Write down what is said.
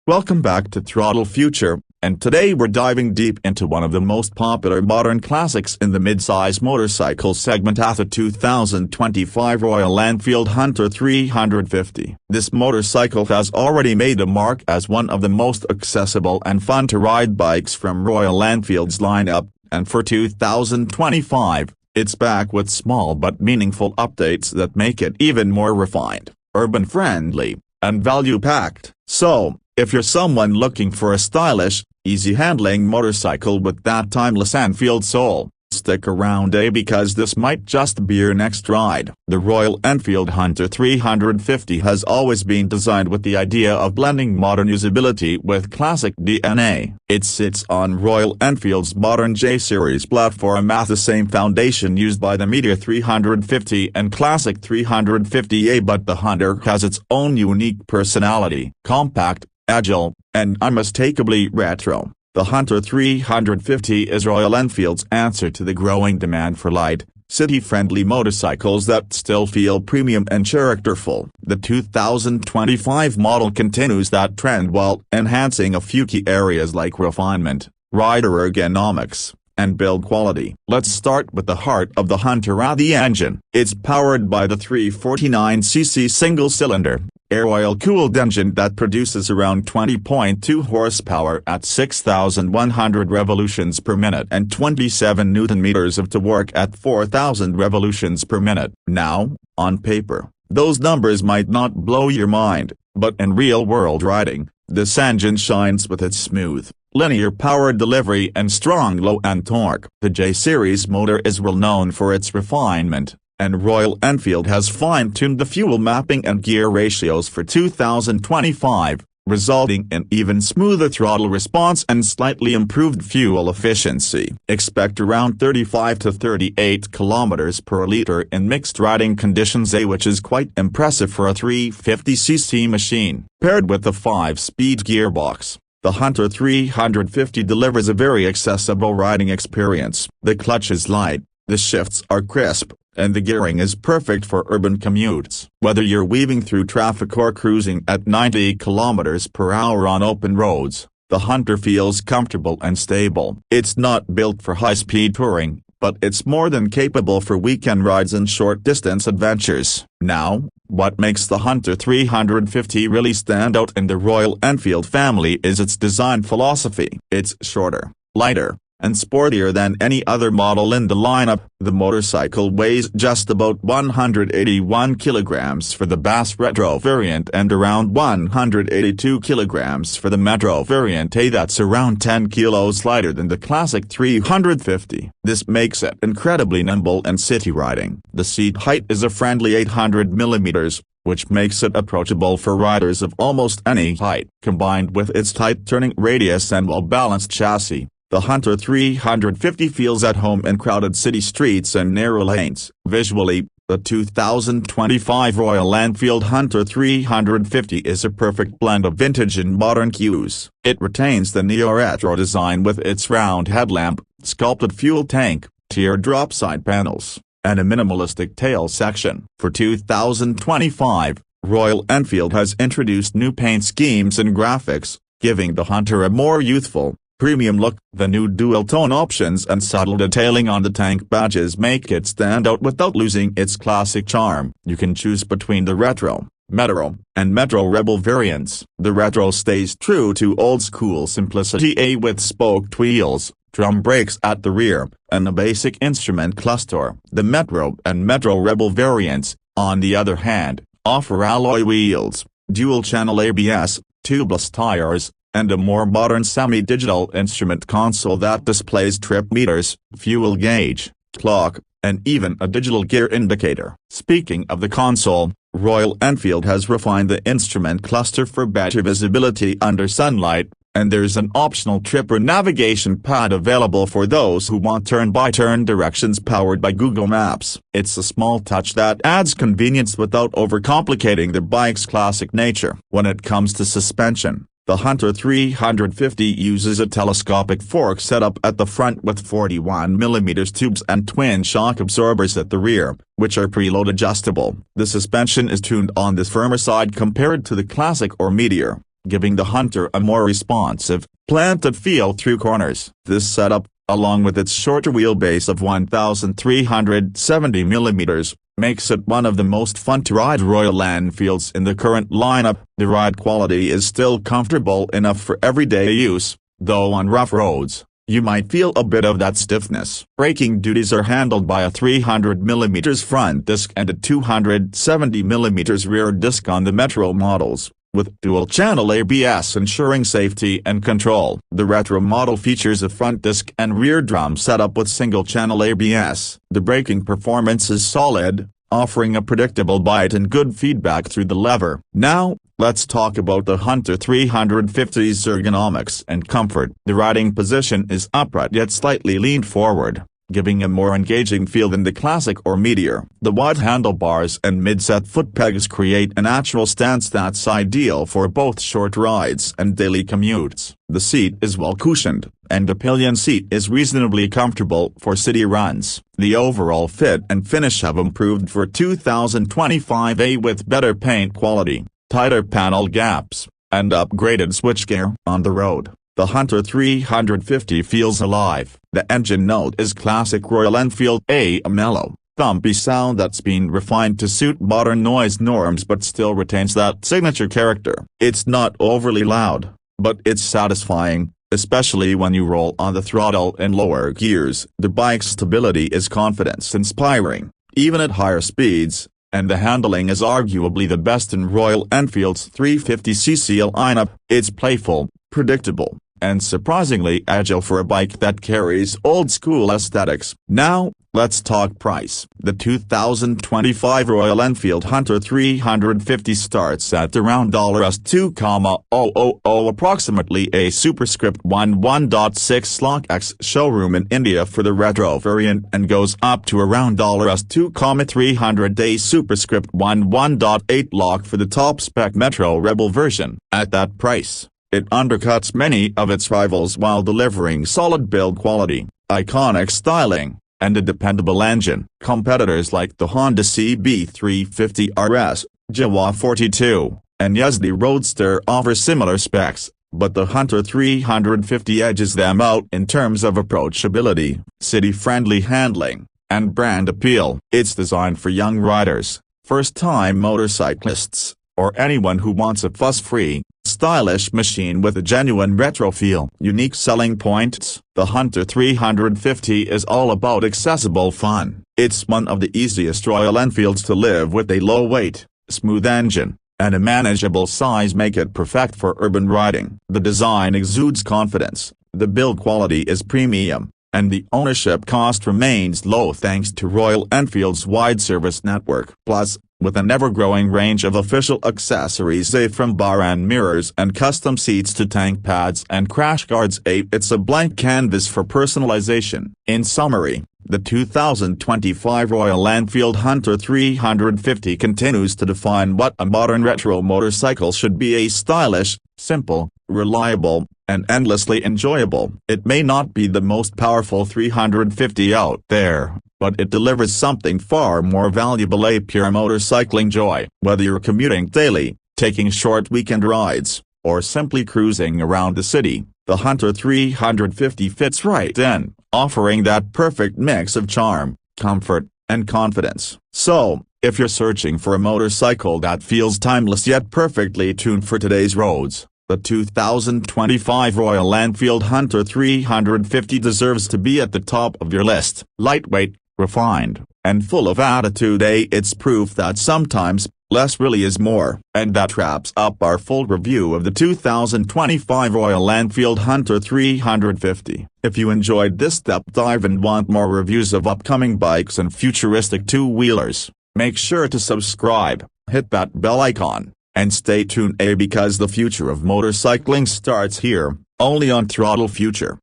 Welcome back to Throttle Future, and today we're diving deep into one of the most popular modern classics in the mid-size motorcycle segment at the 2025 Royal Enfield Hunter 350. This motorcycle has already made a mark as one of the most accessible and fun-to-ride bikes from Royal Enfield's lineup, and for 2025, it's back with small but meaningful updates that make it even more refined, urban-friendly, and value-packed. So, if you're someone looking for a stylish, easy-handling motorcycle with that timeless Enfield soul, stick around because this might just be your next ride. The Royal Enfield Hunter 350 has always been designed with the idea of blending modern usability with classic DNA. It sits on Royal Enfield's modern J-Series platform at the same foundation used by the Meteor 350 and Classic 350A, but the Hunter has its own unique personality. Compact, agile, and unmistakably retro, the Hunter 350 is Royal Enfield's answer to the growing demand for light, city-friendly motorcycles that still feel premium and characterful. The 2025 model continues that trend while enhancing a few key areas like refinement, rider ergonomics, and build quality. Let's start with the heart of the Hunter, the engine. It's powered by the 349cc single-cylinder, air-oil-cooled engine that produces around 20.2 horsepower at 6,100 revolutions per minute and 27 Nm of torque at 4,000 revolutions per minute. Now, on paper, those numbers might not blow your mind, but in real-world riding, this engine shines with its smooth, linear power delivery and strong low-end torque. The J-Series motor is well known for its refinement, and Royal Enfield has fine-tuned the fuel mapping and gear ratios for 2025, resulting in even smoother throttle response and slightly improved fuel efficiency. Expect around 35 to 38 km per liter in mixed riding conditions, which is quite impressive for a 350cc machine. Paired with the 5-speed gearbox, the Hunter 350 delivers a very accessible riding experience. The clutch is light, the shifts are crisp, and the gearing is perfect for urban commutes. Whether you're weaving through traffic or cruising at 90 km per hour on open roads, the Hunter feels comfortable and stable. It's not built for high-speed touring, but it's more than capable for weekend rides and short-distance adventures. Now, what makes the Hunter 350 really stand out in the Royal Enfield family is its design philosophy. It's shorter, lighter, and sportier than any other model in the lineup. The motorcycle weighs just about 181 kilograms for the Bass Retro variant and around 182 kilograms for the Metro variant. That's around 10 kilos lighter than the Classic 350. This makes it incredibly nimble and city riding. The seat height is a friendly 800 millimeters, which makes it approachable for riders of almost any height. Combined with its tight turning radius and well-balanced chassis, the Hunter 350 feels at home in crowded city streets and narrow lanes. Visually, the 2025 Royal Enfield Hunter 350 is a perfect blend of vintage and modern cues. It retains the neo-retro design with its round headlamp, sculpted fuel tank, teardrop side panels, and a minimalistic tail section. For 2025, Royal Enfield has introduced new paint schemes and graphics, giving the Hunter a more youthful, premium look. The new dual-tone options and subtle detailing on the tank badges make it stand out without losing its classic charm. You can choose between the Retro, Metro, and Metro Rebel variants. The Retro stays true to old-school simplicity with spoked wheels, drum brakes at the rear, and a basic instrument cluster. The Metro and Metro Rebel variants, on the other hand, offer alloy wheels, dual-channel ABS, tubeless tires, and a more modern semi-digital instrument console that displays trip meters, fuel gauge, clock, and even a digital gear indicator. Speaking of the console, Royal Enfield has refined the instrument cluster for better visibility under sunlight, and there's an optional tripper navigation pad available for those who want turn-by-turn directions powered by Google Maps. It's a small touch that adds convenience without overcomplicating the bike's classic nature. When it comes to suspension, the Hunter 350 uses a telescopic fork setup at the front with 41mm tubes and twin shock absorbers at the rear, which are preload adjustable. The suspension is tuned on the firmer side compared to the Classic or Meteor, giving the Hunter a more responsive, planted feel through corners. This setup, along with its shorter wheelbase of 1,370mm, makes it one of the most fun to ride Royal Enfields in the current lineup. The ride quality is still comfortable enough for everyday use, though on rough roads, you might feel a bit of that stiffness. Braking duties are handled by a 300mm front disc and a 270mm rear disc on the Metro models, with dual-channel ABS ensuring safety and control. The Retro model features a front disc and rear drum setup with single-channel ABS. The braking performance is solid, offering a predictable bite and good feedback through the lever. Now, let's talk about the Hunter 350's ergonomics and comfort. The riding position is upright yet slightly leaned forward, giving a more engaging feel than the Classic or Meteor. The wide handlebars and mid-set foot pegs create a natural stance that's ideal for both short rides and daily commutes. The seat is well cushioned, and the pillion seat is reasonably comfortable for city runs. The overall fit and finish have improved for 2025A with better paint quality, tighter panel gaps, and upgraded switchgear. On the road, the Hunter 350 feels alive. The engine note is classic Royal Enfield, a mellow, thumpy sound that's been refined to suit modern noise norms but still retains that signature character. It's not overly loud, but it's satisfying, especially when you roll on the throttle in lower gears. The bike's stability is confidence-inspiring, even at higher speeds, and the handling is arguably the best in Royal Enfield's 350cc lineup. It's playful, predictable, and surprisingly agile for a bike that carries old-school aesthetics. Now, let's talk price. The 2025 Royal Enfield Hunter 350 starts at around $2,000, approximately a superscript 1.6 X showroom in India for the retro variant, and goes up to around $2,300, a superscript 1.8 lakh for the top-spec Metro Rebel version. At that price, it undercuts many of its rivals while delivering solid build quality, iconic styling, and a dependable engine. Competitors like the Honda CB350 RS, Jawa 42, and Yazdi Roadster offer similar specs, but the Hunter 350 edges them out in terms of approachability, city-friendly handling, and brand appeal. It's designed for young riders, first-time motorcyclists, or anyone who wants a fuss-free, stylish machine with a genuine retro feel. Unique selling points. The Hunter 350 is all about accessible fun. It's one of the easiest Royal Enfields to live with. A low-weight, smooth engine, and a manageable size make it perfect for urban riding. The design exudes confidence, the build quality is premium, and the ownership cost remains low thanks to Royal Enfield's wide service network. Plus, with an ever-growing range of official accessories from bar and mirrors and custom seats to tank pads and crash guards, it's a blank canvas for personalization. In summary, the 2025 Royal Enfield Hunter 350 continues to define what a modern retro motorcycle should be: a stylish, simple, reliable, and endlessly enjoyable. It may not be the most powerful 350 out there, but it delivers something far more valuable: a pure motorcycling joy. Whether you're commuting daily, taking short weekend rides, or simply cruising around the city, the Hunter 350 fits right in, offering that perfect mix of charm, comfort, and confidence. So, if you're searching for a motorcycle that feels timeless yet perfectly tuned for today's roads, the 2025 Royal Enfield Hunter 350 deserves to be at the top of your list. Lightweight, refined, and full of attitude, it's proof that sometimes, less really is more. And that wraps up our full review of the 2025 Royal Enfield Hunter 350. If you enjoyed this deep dive and want more reviews of upcoming bikes and futuristic two-wheelers, make sure to subscribe, hit that bell icon, and stay tuned, because the future of motorcycling starts here, only on Throttle Future.